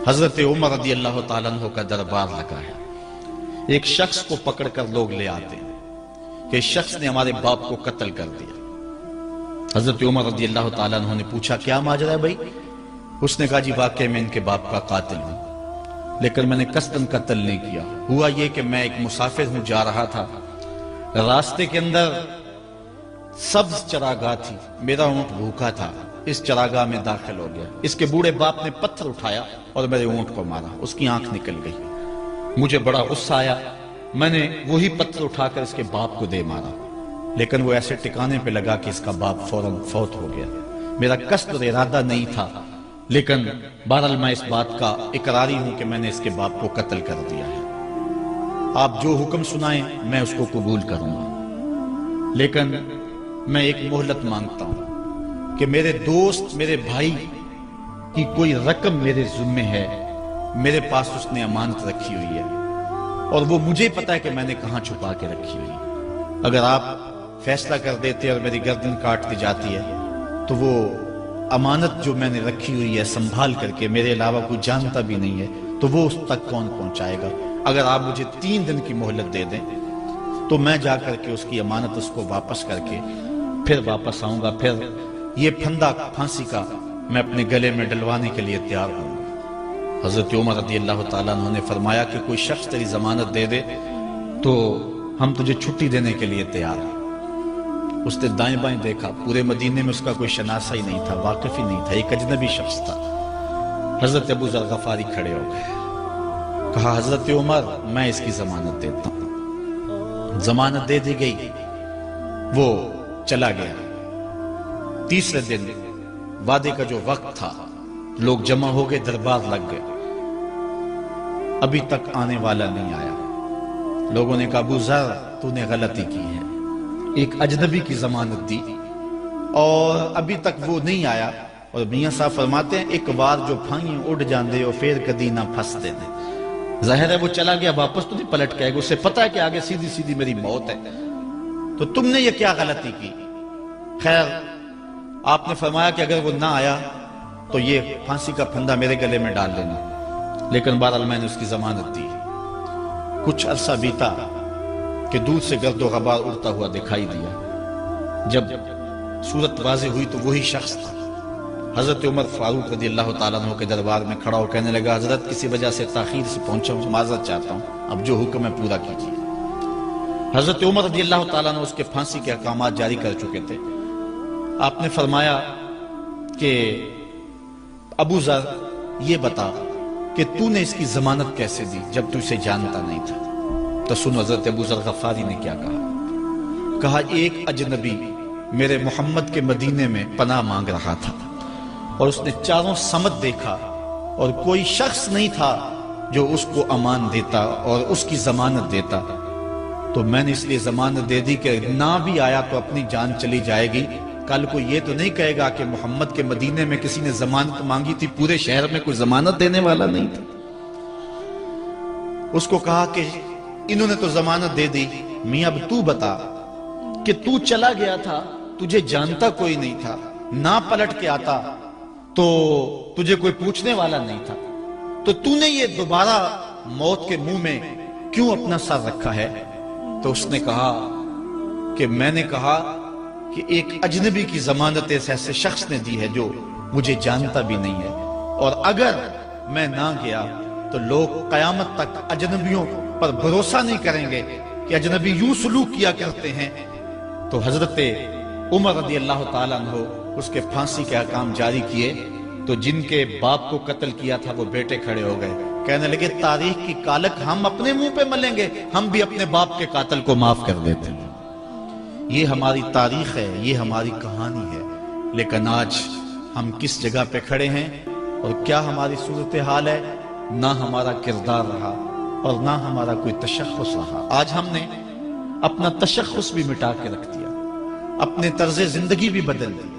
حضرت عمر رضی اللہ تعالیٰ عنہ کا دربار لگا ہے. ایک شخص کو پکڑ کر لوگ لے آتے ہیں کہ اس شخص نے ہمارے باپ کو قتل کر دیا. حضرت عمر رضی اللہ تعالیٰ عنہ نے پوچھا کیا ماجرا ہے بھائی؟ اس نے کہا جی واقعی میں ان کے باپ کا قاتل ہوں، لیکن میں نے قصداً قتل نہیں کیا. ہوا یہ کہ میں ایک مسافر ہوں، جا رہا تھا، راستے کے اندر سبز چراگاہ تھی، میرا اونٹ بھوکا تھا، اس چراگاہ میں داخل ہو گیا. اس کے بوڑھے باپ نے پتھر اٹھایا اور میرے اونٹ کو مارا، اس کی آنکھ نکل گئی. مجھے بڑا غصہ آیا، میں نے وہی پتھر اٹھا کر اس کے باپ کو دے مارا، لیکن وہ ایسے ٹکانے پہ لگا کہ اس کا باپ فوراً فوت ہو گیا. میرا قصد اور ارادہ نہیں تھا، لیکن بہرحال میں اس بات کا اقراری ہوں کہ میں نے اس کے باپ کو قتل کر دیا ہے. آپ جو حکم سنائیں میں اس کو قبول کروں گا، لیکن میں ایک مہلت مانگتا ہوں کہ میرے دوست، میرے بھائی کی کوئی رقم میرے ذمہ ہے، میرے پاس اس نے امانت رکھی ہوئی ہے اور وہ مجھے پتا ہے کہ میں نے کہاں چھپا کے رکھی ہوئی ہے. اگر آپ فیصلہ کر دیتے اور میری گردن کاٹ دی جاتی ہے تو وہ امانت جو میں نے رکھی ہوئی ہے سنبھال کر کے، میرے علاوہ کوئی جانتا بھی نہیں ہے، تو وہ اس تک کون پہنچائے گا؟ اگر آپ مجھے 3 دن کی مہلت دے دیں تو میں جا کر کے اس کی امانت اس کو واپس کر کے پھر واپس آؤں گا. پھر یہ پھندا پھانسی کا میں اپنے گلے میں ڈلوانے کے لیے تیار ہوں گا. حضرت عمر رضی اللہ تعالیٰ عنہ نے فرمایا کہ کوئی شخص تیری ضمانت دے دے تو ہم تجھے چھٹی دینے کے لیے تیار ہیں. اس نے دائیں بائیں دیکھا، پورے مدینے میں اس کا کوئی شناسہ ہی نہیں تھا، واقف ہی نہیں تھا، ایک اجنبی شخص تھا. حضرت ابو ذر غفاری کھڑے ہو گئے، کہا حضرت عمر میں اس کی ضمانت دیتا ہوں. ضمانت دے دی گئی، وہ چلا گیا. تیسرے دن وعدے کا جو وقت تھا، لوگ جمع ہو گئے، دربار لگ گئے، ابھی تک آنے والا نہیں آیا. لوگوں نے کہا ابو ذر تو نے غلطی کی ہے، ایک اجنبی کی ضمانت دی اور ابھی تک وہ نہیں آیا. اور میاں صاحب فرماتے ہیں ایک بار جو پھائیں اڑ جاندے اور پھر کدی نہ پھنس دے دے. ظاہر ہے وہ چلا گیا، واپس تو نہیں پلٹ کے آئے گا، اسے پتا ہے کہ آگے سیدھی سیدھی میری موت ہے، تو تم نے یہ کیا غلطی کی؟ خیر آپ نے فرمایا کہ اگر وہ نہ آیا تو یہ پھانسی کا پھندا میرے گلے میں ڈال لینا. لیکن بہرحال میں نے اس کی ضمانت دی. کچھ عرصہ بیتا کہ دور سے گرد و غبار اڑتا ہوا دکھائی دیا. جب صورت واضح ہوئی تو وہی شخص تھا. حضرت عمر فاروق رضی اللہ تعالیٰ عنہ کے دربار میں کھڑا ہو کہنے لگا حضرت کسی وجہ سے تاخیر سے پہنچا ہوں، معذرت چاہتا ہوں، اب جو حکم ہے پورا کیجیے. حضرت عمر رضی اللہ تعالیٰ عنہ اس کے پھانسی کے احکامات جاری کر چکے تھے. آپ نے فرمایا کہ ابو ذر یہ بتا کہ تو نے اس کی ضمانت کیسے دی جب تو اسے جانتا نہیں تھا؟ تو سن حضرت ابو ذر غفاری نے کیا کہا ایک اجنبی میرے محمد کے مدینے میں پناہ مانگ رہا تھا اور اس نے چاروں سمت دیکھا اور کوئی شخص نہیں تھا جو اس کو امان دیتا اور اس کی ضمانت دیتا، تو میں نے اس لیے ضمانت دے دی کہ نہ بھی آیا تو اپنی جان چلی جائے گی. کل کو یہ تو نہیں کہے گا کہ محمد کے مدینے میں کسی نے ضمانت مانگی تھی، پورے شہر میں کوئی ضمانت دینے والا نہیں تھا. اس کو کہا کہ انہوں نے تو ضمانت دے دی، میاں اب تو بتا کہ تو چلا گیا تھا، تجھے جانتا کوئی نہیں تھا، نہ پلٹ کے آتا تو تجھے کوئی پوچھنے والا نہیں تھا، تو تو نے یہ دوبارہ موت کے منہ میں کیوں اپنا سر رکھا ہے؟ تو اس نے کہا کہ میں نے کہا کہ ایک اجنبی کی ضمانت ایسے شخص نے دی ہے جو مجھے جانتا بھی نہیں ہے، اور اگر میں نہ گیا تو لوگ قیامت تک اجنبیوں پر بھروسہ نہیں کریں گے کہ اجنبی یوں سلوک کیا کرتے ہیں. تو حضرت عمر رضی اللہ تعالیٰ عنہ اس کے پھانسی کے احکام جاری کیے. تو جن کے باپ کو قتل کیا تھا وہ بیٹے کھڑے ہو گئے، کہنے لگے تاریخ کی کالک ہم اپنے منہ پہ ملیں گے، ہم بھی اپنے باپ کے قاتل کو معاف کر دیتے ہیں. یہ ہماری تاریخ ہے، یہ ہماری کہانی ہے. لیکن آج ہم کس جگہ پہ کھڑے ہیں اور کیا ہماری صورتحال ہے؟ نہ ہمارا کردار رہا اور نہ ہمارا کوئی تشخص رہا. آج ہم نے اپنا تشخص بھی مٹا کے رکھ دیا، اپنے طرز زندگی بھی بدل دی.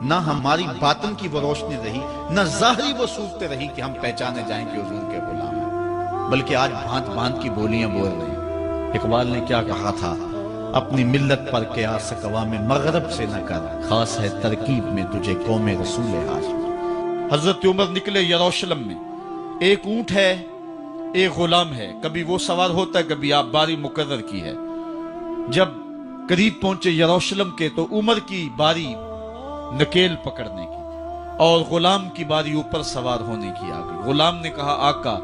نہ ہماری باطن کی وہ روشنی رہی، نہ ظاہری وہ صورتیں رہی کہ ہم پہچانے جائیں کہ حضور کے غلام ہیں، بلکہ آج بھانت بھانت کی بولیاں بول رہے ہیں. اقبال نے کیا کہا تھا؟ اپنی ملت پر قیاس اقوام مغرب سے نہ کر، خاص ہے ترکیب میں تجھے قوم رسول ہاشمی. حضرت عمر نکلے یروشلم میں ایک اونٹ ہے، ایک غلام ہے، کبھی وہ سوار ہوتا ہے، کبھی آپ باری مقرر کی ہے۔ جب قریب پہنچے یروشلم کے تو عمر کی باری نکیل پکڑنے کی اور غلام کی باری اوپر سوار ہونے کی آ گئی۔ غلام نے کہا آقا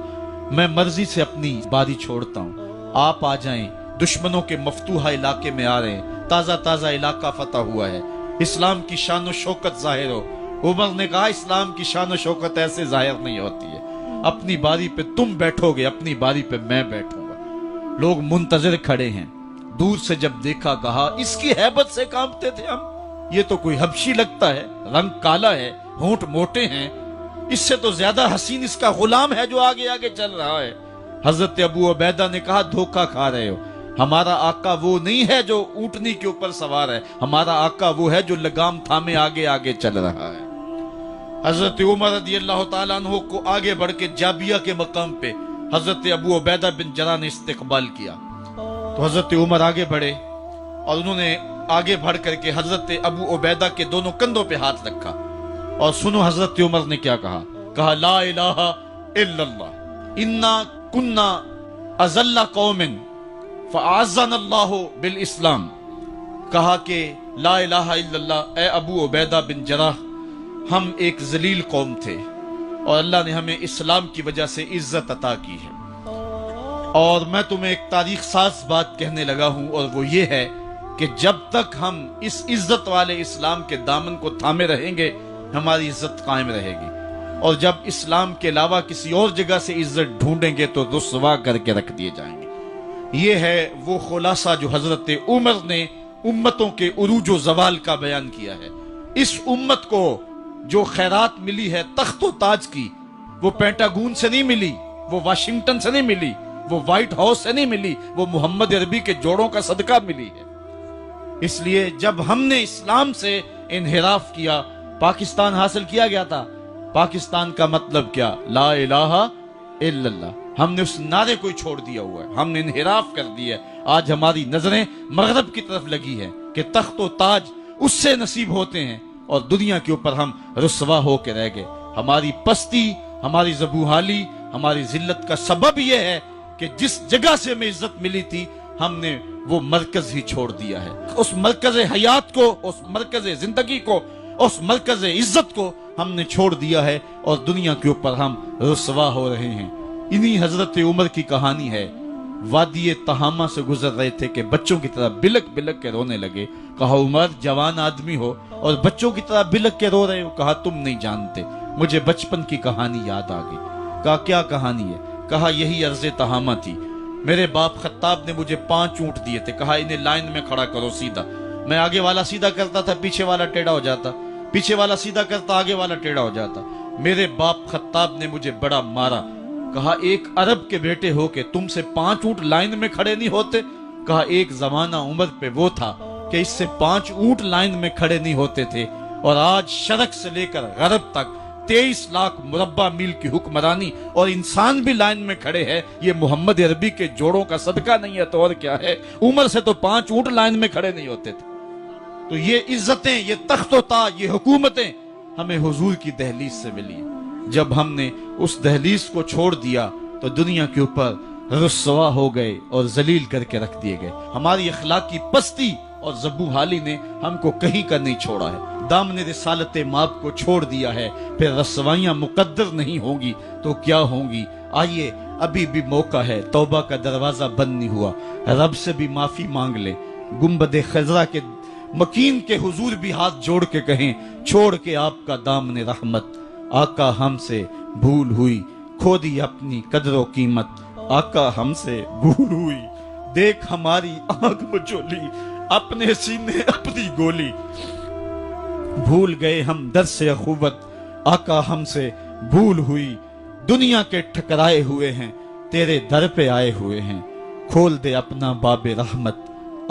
میں مرضی سے اپنی باری چھوڑتا ہوں، آپ آ جائیں، دشمنوں کے مفتوحہ علاقے میں آ رہے ہیں، تازہ تازہ علاقہ فتح ہوا ہے، اسلام کی شان و شوکت ظاہر ہو۔ عمر نے کہا اسلام کی شان و شوکت ایسے ظاہر نہیں ہوتی ہے، اپنی باری پہ تم بیٹھو گے، اپنی باری پہ میں بیٹھوں گا۔ لوگ منتظر کھڑے ہیں، دور سے جب دیکھا کہا اس کی ہیبت سے کانپتے تھے ہم، یہ تو کوئی حبشی لگتا ہے، رنگ کالا ہے، ہونٹ موٹے ہیں، اس سے تو زیادہ حسین اس کا غلام ہے جو آگے آگے چل رہا ہے۔ حضرت ابو عبیدہ نے کہا دھوکہ کھا رہے ہو، ہمارا آقا وہ نہیں ہے جو اونٹنی کے اوپر سوار ہے، ہمارا آقا وہ ہے جو لگام تھامے آگے آگے چل رہا ہے۔ حضرت عمر رضی اللہ تعالیٰ عنہ کو آگے بڑھ کے جابیہ کے مقام پہ حضرت ابو عبیدہ بن جراح نے استقبال کیا، تو حضرت عمر آگے بڑھے اور انہوں نے آگے بڑھ کر کے حضرت ابو عبیدہ کے دونوں کندھوں پہ ہاتھ رکھا، اور سنو حضرت عمر نے کیا کہا لا الہ الا اللہ انا کنا اذل قوم فاعزنا اللہ بالاسلام۔ کہا کہ لا الہ الا اللہ، اے ابو عبیدہ بن جراح، ہم ایک ذلیل قوم تھے اور اللہ نے ہمیں اسلام کی وجہ سے عزت عطا کی ہے، اور میں تمہیں ایک تاریخ ساز بات کہنے لگا ہوں، اور وہ یہ ہے کہ جب تک ہم اس عزت والے اسلام کے دامن کو تھامے رہیں گے ہماری عزت قائم رہے گی، اور جب اسلام کے علاوہ کسی اور جگہ سے عزت ڈھونڈیں گے تو رسوا کر کے رکھ دیے جائیں گے۔ یہ ہے وہ خلاصہ جو حضرت عمر نے امتوں کے عروج و زوال کا بیان کیا ہے۔ اس امت کو جو خیرات ملی ہے تخت و تاج کی، وہ پینٹاگون سے نہیں ملی، وہ واشنگٹن سے نہیں ملی، وہ وائٹ ہاؤس سے نہیں ملی، وہ محمد عربی کے جوڑوں کا صدقہ ملی ہے۔ اس لیے جب ہم نے اسلام سے انحراف کیا، پاکستان حاصل کیا گیا تھا، پاکستان کا مطلب کیا؟ لا الہ الا اللہ۔ ہم نے اس نعرے کو چھوڑ دیا ہوا ہے، ہم نے انحراف کر دیا ہے۔ آج ہماری نظریں مغرب کی طرف لگی ہے کہ تخت و تاج اس سے نصیب ہوتے ہیں، اور دنیا کے اوپر ہم رسوا ہو کے رہ گئے۔ ہماری پستی، ہماری زبوحالی، ہماری ذلت کا سبب یہ ہے کہ جس جگہ سے ہمیں عزت ملی تھی ہم نے وہ مرکز ہی چھوڑ دیا ہے۔ اس مرکز حیات کو، اس مرکز زندگی کو، اس مرکز عزت کو ہم نے چھوڑ دیا ہے، اور دنیا کے اوپر ہم رسوا ہو رہے ہیں۔ انہی حضرت عمر کی کہانی ہے۔ وادی تہامہ سے گزر رہے تھے کہ بچوں کی طرح بلک بلک کے رونے لگے۔ کہا عمر جوان آدمی ہو اور بچوں کی طرح بلک کے رو رہے ہو؟ کہا تم نہیں جانتے، مجھے بچپن کی کہانی یاد آ گئی۔ کہا کیا کہانی ہے؟ کہا یہی عرض تہامہ تھی، میرے باپ خطاب نے مجھے 5 اونٹ دیے تھے، کہا انہیں لائن میں کھڑا کرو سیدھا۔ میں آگے والا سیدھا کرتا تھا، پیچھے والا ٹیڑھا ہو جاتا، پیچھے والا سیدھا کرتا، آگے والا ٹیڑھا ہو جاتا۔ میرے باپ خطاب نے مجھے بڑا مارا۔ کہا ایک عرب کے بیٹے ہو کے تم سے 5 اونٹ لائن میں کھڑے نہیں ہوتے؟ کہا ایک زمانہ عمر پہ وہ تھا کہ اس سے 5 اونٹ لائن میں کھڑے نہیں ہوتے تھے، اور آج شرق سے لے کر غرب تک 23 لاکھ مربع میل کی حکمرانی اور انسان بھی لائن میں کھڑے ہیں۔ یہ محمد عربی کے جوڑوں کا صدقہ نہیں ہے تو اور کیا ہے؟ عمر سے تو 5 اونٹ لائن میں کھڑے نہیں ہوتے تھے۔ تو یہ عزتیں، یہ تخت و تاج، یہ حکومتیں ہمیں حضور کی دہلیز سے ملی۔ جب ہم نے اس دہلیز کو چھوڑ دیا تو دنیا کے اوپر رسوا ہو گئے اور ذلیل کر کے رکھ دیے گئے۔ ہماری اخلاقی پستی اور زبوحالی نے ہم کو کہیں کا نہیں چھوڑا ہے۔ دامن رسالت ماب کو چھوڑ دیا ہے، پھر رسوائیاں مقدر نہیں ہوں گی تو کیا ہوں گی؟ آئیے ابھی بھی موقع ہے، توبہ کا دروازہ بند نہیں ہوا، رب سے بھی معافی مانگ لیں۔ گنبد خضرا کے مکین کے حضور بھی ہاتھ جوڑ کے کہیں چھوڑ کے آپ کا دامن رحمت، آقا ہم سے بھول ہوئی، کھو دی اپنی قدر و قیمت، آقا ہم سے بھول ہوئی، دیکھ ہماری آنکھ مچولی، اپنے سینے اپنی گولی، بھول گئے ہم درس اخوت، آقا ہم سے بھول ہوئی، دنیا کے ٹھکرائے ہوئے ہیں، تیرے در پہ آئے ہوئے ہیں، کھول دے اپنا باب رحمت،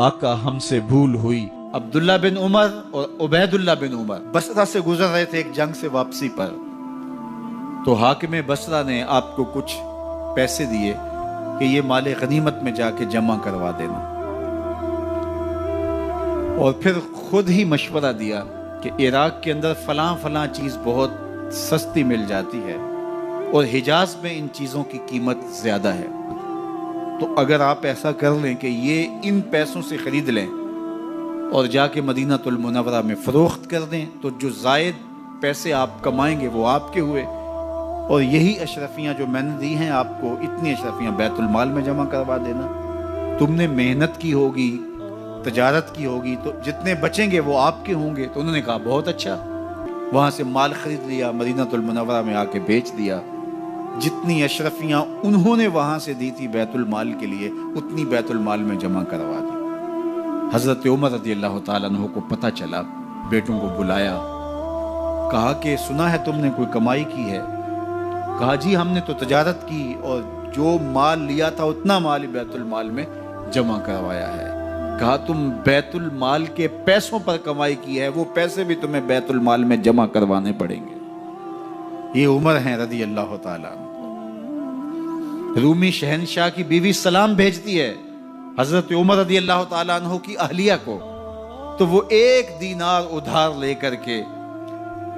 آقا ہم سے بھول ہوئی۔ عبداللہ بن عمر اور عبید اللہ بن عمر بصرہ سے گزر رہے تھے ایک جنگ سے واپسی پر، تو حاکم بصرہ نے آپ کو کچھ پیسے دیے کہ یہ مال غنیمت میں جا کے جمع کروا دینا، اور پھر خود ہی مشورہ دیا کہ عراق کے اندر فلاں فلاں چیز بہت سستی مل جاتی ہے، اور حجاز میں ان چیزوں کی قیمت زیادہ ہے. تو اگر آپ ایسا کر لیں کہ یہ ان پیسوں سے خرید لیں اور جا کے مدینہ المنورہ میں فروخت کر دیں تو جو زائد پیسے آپ کمائیں گے وہ آپ کے ہوئے. اور یہی اشرفیاں جو میں نے دی ہیں آپ کو، اتنی اشرفیاں بیت المال میں جمع کروا دینا. تم نے محنت کی ہوگی، تجارت کی ہوگی، تو جتنے بچیں گے وہ آپ کے ہوں گے. تو انہوں نے کہا بہت اچھا. وہاں سے مال خرید لیا، مدینہ المنورہ میں آ کے بیچ دیا. جتنی اشرفیاں انہوں نے وہاں سے دی تھی بیت المال کے لیے، اتنی بیت المال میں جمع کروا دی. حضرت عمر رضی اللہ تعالیٰ عنہ کو پتہ چلا، بیٹوں کو بلایا، کہا کہ سنا ہے تم نے کوئی کمائی کی ہے؟ کہا جی ہم نے تو تجارت کی اور جو مال لیا تھا اتنا مال بیت المال میں جمع کروایا ہے. کہا تم بیت المال کے پیسوں پر کمائی کی ہے، وہ پیسے بھی تمہیں بیت المال میں جمع کروانے پڑیں گے. یہ عمر ہیں رضی اللہ تعالیٰ عنہ. رومی شہنشاہ کی بیوی سلام بھیجتی ہے حضرت عمر رضی اللہ تعالیٰ عنہ کی اہلیہ کو، تو وہ 1 دینار ادھار لے کر کے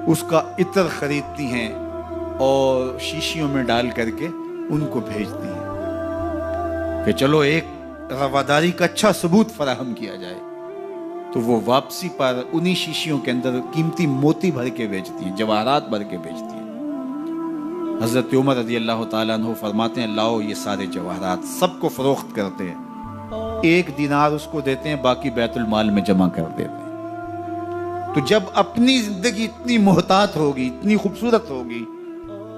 اس کا عطر خریدتی ہیں اور شیشیوں میں ڈال کر کے ان کو بھیجتی ہیں کہ چلو ایک رواداری کا اچھا ثبوت فراہم کیا جائے. تو وہ واپسی پر انہی شیشیوں کے اندر قیمتی موتی بھر کے بیچتی ہیں، جواہرات بھر کے بیچتی ہیں. حضرت عمر رضی اللہ تعالیٰ عنہ فرماتے ہیں لاؤ یہ سارے جواہرات، سب کو فروخت کرتے ہیں. 1 دینار اس کو دیتے ہیں، باقی بیت المال میں جمع کر دیتے ہیں. تو جب اپنی زندگی اتنی محتاط ہوگی، اتنی خوبصورت ہوگی،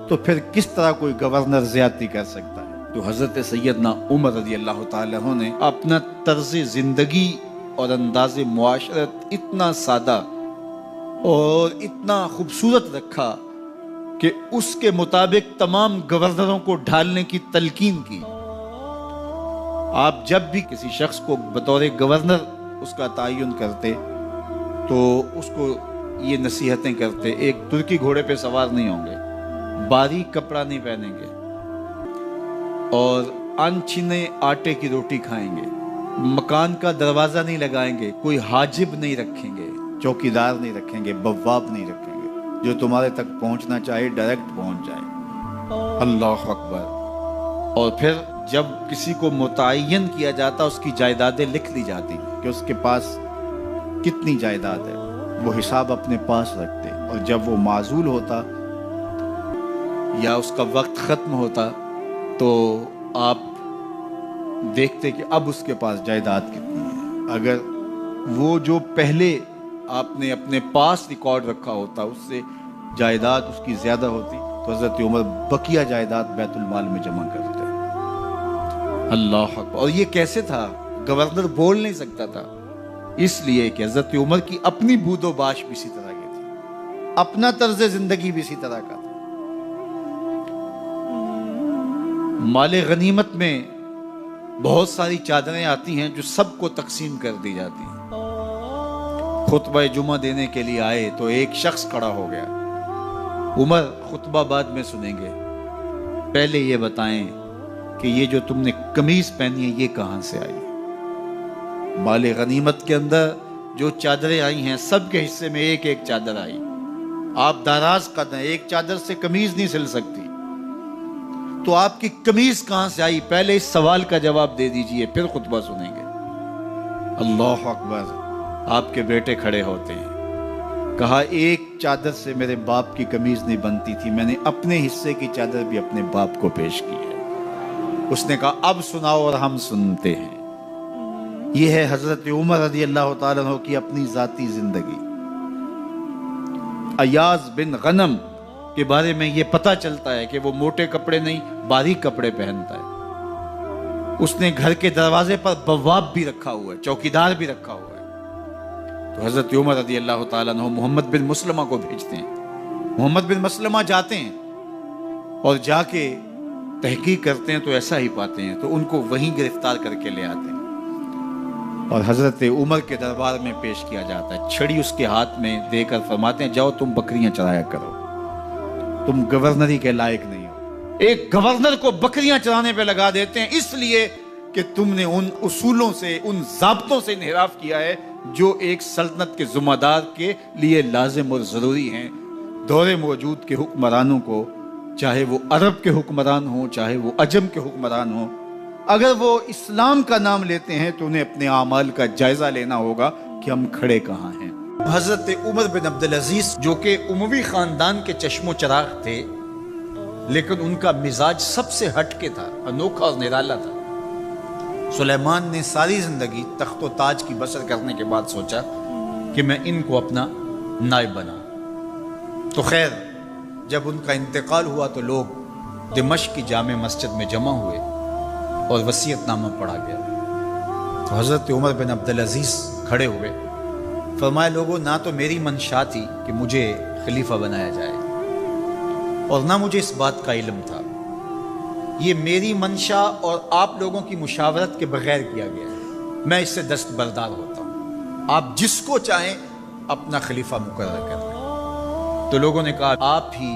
تو پھر کس طرح کوئی گورنر زیادتی کر سکتا ہے؟ تو حضرت سیدنا عمر رضی اللہ تعالیٰ عنہ نے اپنا طرز زندگی اور انداز معاشرت اتنا سادہ اور اتنا خوبصورت رکھا کہ اس کے مطابق تمام گورنروں کو ڈھالنے کی تلقین کی. آپ جب بھی کسی شخص کو بطور گورنر اس کا تعین کرتے تو اس کو یہ نصیحتیں کرتے: ایک ترکی گھوڑے پہ سوار نہیں ہوں گے، باریک کپڑا نہیں پہنیں گے، اور ان چھنے آٹے کی روٹی کھائیں گے، مکان کا دروازہ نہیں لگائیں گے، کوئی حاجب نہیں رکھیں گے، چوکیدار نہیں رکھیں گے، بواب نہیں رکھیں گے، جو تمہارے تک پہنچنا چاہے ڈائریکٹ پہنچ جائے. اللہ اکبر. اور پھر جب کسی کو متعین کیا جاتا اس کی جائیدادیں لکھ لی جاتی کہ اس کے پاس کتنی جائیداد ہے، وہ حساب اپنے پاس رکھتے. اور جب وہ معزول ہوتا یا اس کا وقت ختم ہوتا تو آپ دیکھتے کہ اب اس کے پاس جائیداد کتنی ہے. اگر وہ جو پہلے آپ نے اپنے پاس ریکارڈ رکھا ہوتا اس سے جائیداد اس کی زیادہ ہوتی تو حضرت عمر بقیہ جائیداد بیت المال میں جمع کرتے. اللہ اکبر. اور یہ کیسے تھا؟ گورنر بول نہیں سکتا تھا، اس لیے کہ حضرت عمر کی اپنی بود و باش بھی اسی طرح کی تھی، اپنا طرز زندگی بھی اسی طرح کا تھا. مال غنیمت میں بہت ساری چادریں آتی ہیں جو سب کو تقسیم کر دی جاتی ہیں. خطبہ جمعہ دینے کے لیے آئے تو ایک شخص کھڑا ہو گیا. عمر خطبہ بعد میں سنیں گے، پہلے یہ بتائیں کہ یہ جو تم نے قمیض پہنی ہے یہ کہاں سے آئی؟ مال غنیمت کے اندر جو چادریں آئی ہیں سب کے حصے میں ایک ایک چادر آئی. آپ داراز قد ہیں، ایک چادر سے قمیض نہیں سل سکتی، تو آپ کی قمیض کہاں سے آئی؟ پہلے اس سوال کا جواب دے دیجئے، پھر خطبہ سنیں گے. اللہ اکبر. آپ کے بیٹے کھڑے ہوتے ہیں. کہا ایک چادر سے میرے باپ کی قمیض نہیں بنتی تھی، میں نے اپنے حصے کی چادر بھی اپنے باپ کو پیش کی ہے. اس نے کہا اب سناؤ اور ہم سنتے ہیں. یہ ہے حضرت عمر رضی اللہ تعالیٰ عنہ کی اپنی ذاتی زندگی. ایاز بن غنم کے بارے میں یہ پتہ چلتا ہے کہ وہ موٹے کپڑے نہیں باریک کپڑے پہنتا ہے. اس نے گھر کے دروازے پر بواب بھی رکھا ہوا ہے، چوکیدار بھی رکھا ہوا ہے. تو حضرت عمر رضی اللہ تعالیٰ عنہ محمد بن مسلمہ کو بھیجتے ہیں. محمد بن مسلمہ جاتے ہیں اور جا کے تحقیق کرتے ہیں تو ایسا ہی پاتے ہیں، تو ان کو وہیں گرفتار کر کے لے آتے ہیں اور حضرت عمر کے دربار میں پیش کیا جاتا ہے. چھڑی اس کے ہاتھ میں دے کر فرماتے ہیں جاؤ تم بکریاں چرایا کرو، تم گورنری کے لائق نہیں ہو. ایک گورنر کو بکریاں چرانے پہ لگا دیتے ہیں اس لیے کہ تم نے ان اصولوں سے، ان ضابطوں سے انحراف کیا ہے جو ایک سلطنت کے ذمہ دار کے لیے لازم اور ضروری ہیں. دور موجود کے حکمرانوں کو چاہے وہ عرب کے حکمران ہوں چاہے وہ عجم کے حکمران ہوں، اگر وہ اسلام کا نام لیتے ہیں تو انہیں اپنے اعمال کا جائزہ لینا ہوگا کہ ہم کھڑے کہاں ہیں۔ حضرت عمر بن عبدالعزیز جو کہ اموی خاندان کے چشم و چراغ تھے، لیکن ان کا مزاج سب سے ہٹ کے تھا، انوکھا اور نرالا تھا۔ سلیمان نے ساری زندگی تخت و تاج کی بسر کرنے کے بعد سوچا کہ میں ان کو اپنا نائب بناؤں۔ تو خیر جب ان کا انتقال ہوا تو لوگ دمشق کی جامع مسجد میں جمع ہوئے اور وصیت نامہ پڑھا گیا۔ تو حضرت عمر بن عبدالعزیز کھڑے ہوئے، فرمایا لوگوں نہ تو میری منشا تھی کہ مجھے خلیفہ بنایا جائے اور نہ مجھے اس بات کا علم تھا، یہ میری منشا اور آپ لوگوں کی مشاورت کے بغیر کیا گیا ہے، میں اس سے دستبردار ہوتا ہوں، آپ جس کو چاہیں اپنا خلیفہ مقرر کر لیں۔ تو لوگوں نے کہا آپ ہی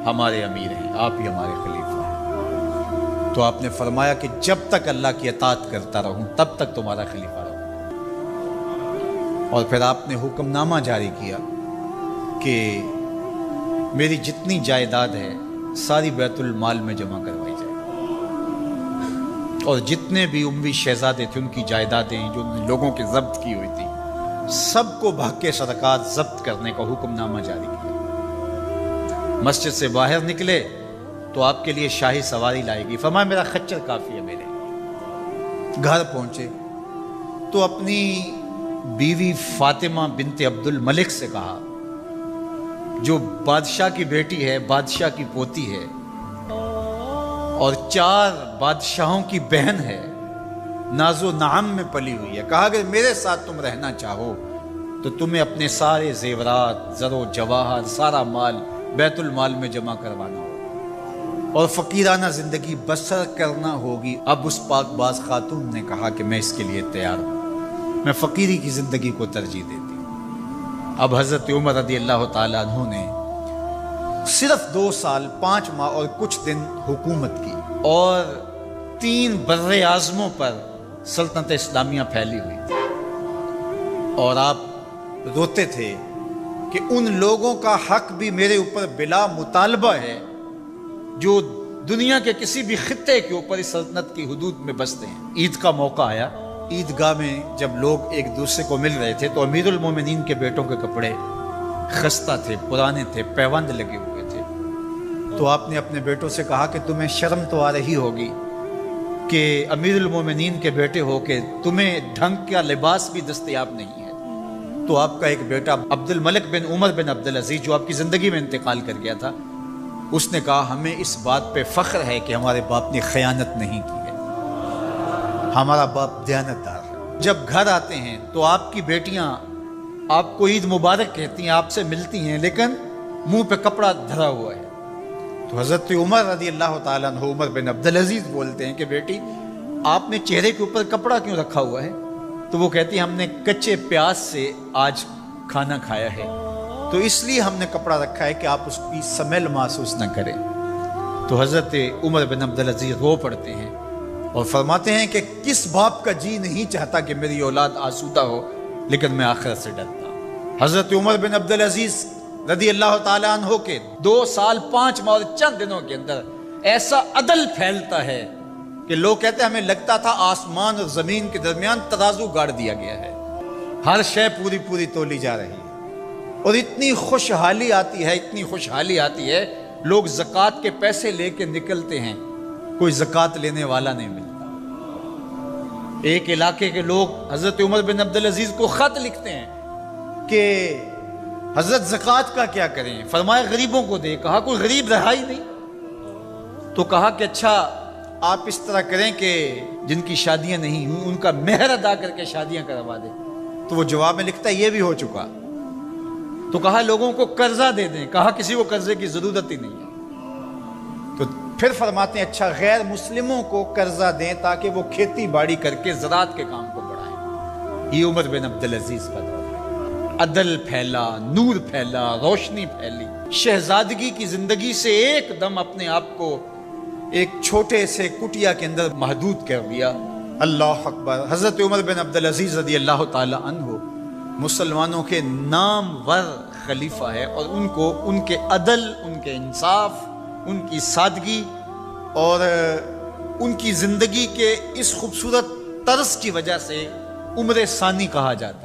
ہمارے امیر ہیں، آپ ہی ہمارے خلیفہ ہیں۔ تو آپ نے فرمایا کہ جب تک اللہ کی اطاعت کرتا رہوں تب تک تمہارا خلیفہ رہوں۔ اور پھر آپ نے حکم نامہ جاری کیا کہ میری جتنی جائیداد ہے ساری بیت المال میں جمع کروائی جائے، اور جتنے بھی اموی شہزادے تھے ان کی جائیدادیں جو لوگوں کے ضبط کی ہوئی تھی سب کو بھاگ کے صدقات ضبط کرنے کا حکم نامہ جاری کیا۔ مسجد سے باہر نکلے تو آپ کے لیے شاہی سواری لائے گی، فرمایا میرا خچر کافی ہے میرے لیے۔ گھر پہنچے تو اپنی بیوی فاطمہ بنت عبد الملک سے کہا جو بادشاہ کی بیٹی ہے، بادشاہ کی پوتی ہے اور 4 بادشاہوں کی بہن ہے، ناز و نعم میں پلی ہوئی ہے، کہا اگر میرے ساتھ تم رہنا چاہو تو تمہیں اپنے سارے زیورات، زر و جواہر، سارا مال بیت المال میں جمع کروانا ہوگا اور فقیرانہ زندگی بسر کرنا ہوگی۔ اب اس پاک باز خاتون نے کہا کہ میں اس کے لیے تیار ہوں، میں فقیری کی زندگی کو ترجیح دیتی ہوں۔ اب حضرت عمر رضی اللہ تعالیٰ عنہ نے صرف 2 سال 5 ماہ اور کچھ دن حکومت کی اور 3 بر اعظموں پر سلطنت اسلامیہ پھیلی ہوئی تھی، اور آپ روتے تھے کہ ان لوگوں کا حق بھی میرے اوپر بلا مطالبہ ہے جو دنیا کے کسی بھی خطے کے اوپر اس سلطنت کی حدود میں بستے ہیں۔ عید کا موقع آیا، عیدگاہ میں جب لوگ ایک دوسرے کو مل رہے تھے تو امیر المومنین کے بیٹوں کے کپڑے خستہ تھے، پرانے تھے، پیوند لگے ہوئے تھے۔ تو آپ نے اپنے بیٹوں سے کہا کہ تمہیں شرم تو آ رہی ہوگی کہ امیر المومنین کے بیٹے ہو کے تمہیں ڈھنگ کا لباس بھی دستیاب نہیں ہے۔ تو آپ کا ایک بیٹا عبد الملک بن عمر بن عبدالعزیز جو آپ کی زندگی میں انتقال کر گیا تھا، اس نے کہا ہمیں اس بات پہ فخر ہے کہ ہمارے باپ نے خیانت نہیں کی ہے، ہمارا باپ دیانتدار ہے۔ جب گھر آتے ہیں تو آپ کی بیٹیاں آپ کو عید مبارک کہتی ہیں، آپ سے ملتی ہیں، لیکن منہ پہ کپڑا دھرا ہوا ہے۔ تو حضرت عمر رضی اللہ تعالیٰ عنہ عمر بن عبدالعزیز بولتے ہیں کہ بیٹی آپ نے چہرے کے اوپر کپڑا کیوں رکھا ہوا ہے؟ تو وہ کہتی ہیں ہم نے کچے پیاز سے آج کھانا کھایا ہے تو اس لیے ہم نے کپڑا رکھا ہے کہ آپ اس کی سمیل محسوس نہ کریں۔ تو حضرت عمر بن عبدالعزیز رو پڑتے ہیں اور فرماتے ہیں کہ کس باپ کا جی نہیں چاہتا کہ میری اولاد آسودہ ہو، لیکن میں آخرت سے ڈرتا ہوں۔ حضرت عمر بن عبدالعزیز رضی اللہ تعالیٰ عنہ کے 2 سال 5 ماہ اور چند دنوں کے اندر ایسا عدل پھیلتا ہے کہ لوگ کہتے ہیں ہمیں لگتا تھا آسمان اور زمین کے درمیان ترازو گاڑ دیا گیا ہے، ہر شے پوری پوری تولی جا رہی ہے، اور اتنی خوشحالی آتی ہے، اتنی خوشحالی آتی ہے، لوگ زکوٰۃ کے پیسے لے کے نکلتے ہیں، کوئی زکوٰۃ لینے والا نہیں ملتا۔ ایک علاقے کے لوگ حضرت عمر بن عبدالعزیز کو خط لکھتے ہیں کہ حضرت زکوٰۃ کا کیا کریں؟ فرمایا غریبوں کو دے۔ کہا کوئی غریب رہا ہی نہیں، تو کہا کہ اچھا آپ اس طرح کریں کہ جن کی شادیاں نہیں ہوئی ان کا مہر ادا کر کے شادیاں کروا دیں۔ تو وہ جواب میں لکھتا ہے یہ بھی ہو چکا۔ تو کہا لوگوں کو قرضہ دے دیں۔ کہا کسی کو قرضے کی ضرورت ہی نہیں ہے۔ تو پھر فرماتے ہیں اچھا غیر مسلموں کو قرضہ دیں تاکہ وہ کھیتی باڑی کر کے زراعت کے کام کو بڑھائیں۔ یہ عمر بن عبدالعزیز کا دور ہے۔ عدل پھیلا، نور پھیلا، روشنی پھیلی، شہزادگی کی زندگی سے ایک دم اپنے آپ کو ایک چھوٹے سے کٹیا کے اندر محدود کر دیا۔ اللہ اکبر۔ حضرت عمر بن عبدالعزیز رضی اللہ تعالی عنہ مسلمانوں کے نامور خلیفہ ہے، اور ان کو ان کے عدل، ان کے انصاف ان کی سادگی اور ان کی زندگی کے اس خوبصورت طرز کی وجہ سے عمر ثانی کہا جاتا ہے۔